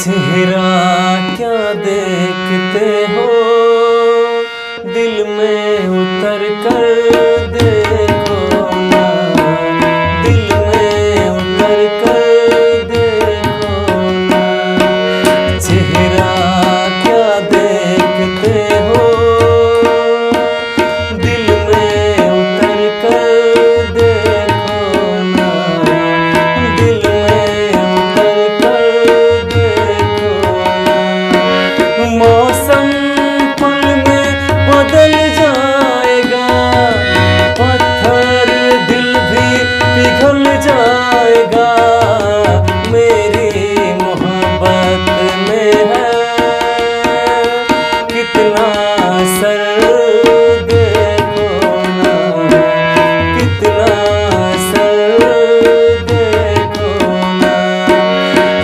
चेहरा क्या देखते हो, दिल में उतर कर देखो ना, दिल में उतर कर देखो ना। चेहरा क्या देखते हो, दिल में उतर कर देखो ना, दिल में उतर कर देखो ना। मौसम पल में बदल जाएगा, पत्थर दिल भी पिघल जाएगा। मेरी मोहब्बत में है कितना असर देखो ना, कितना असर देखो ना।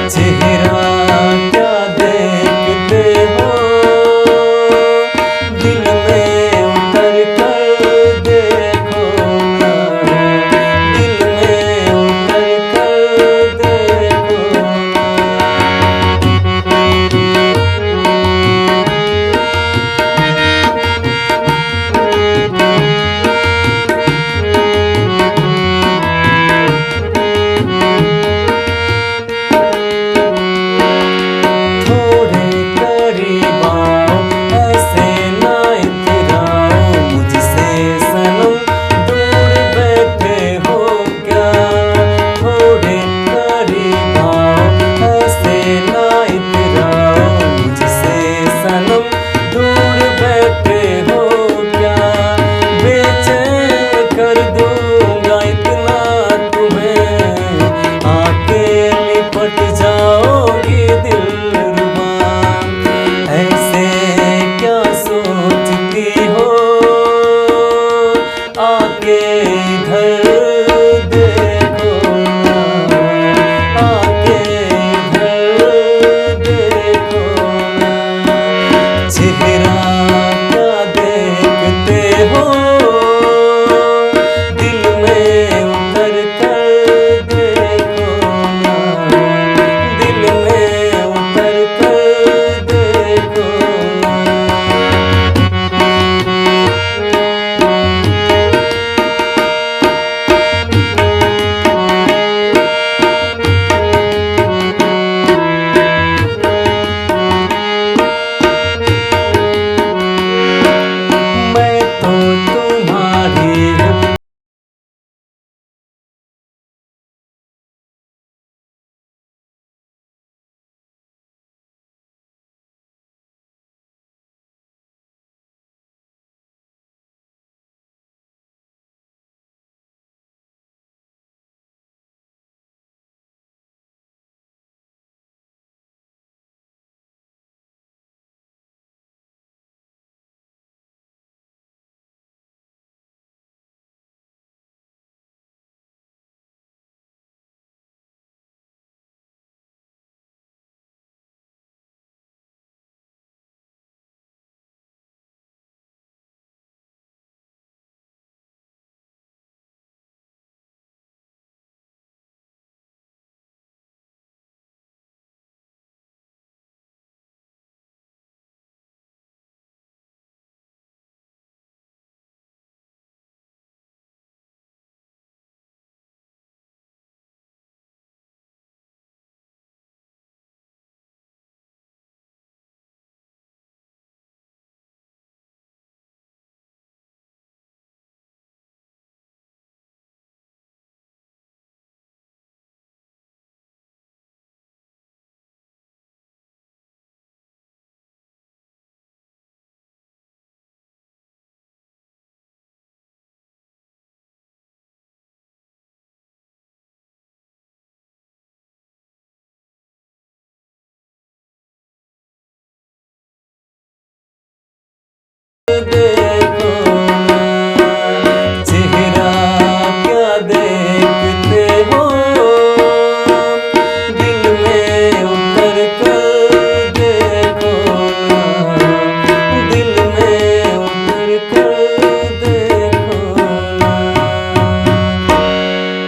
चेहरा क्या देखते हो, दिल में उतर कर देखो ना, दिल में उतर कर देखो ना। थोड़ा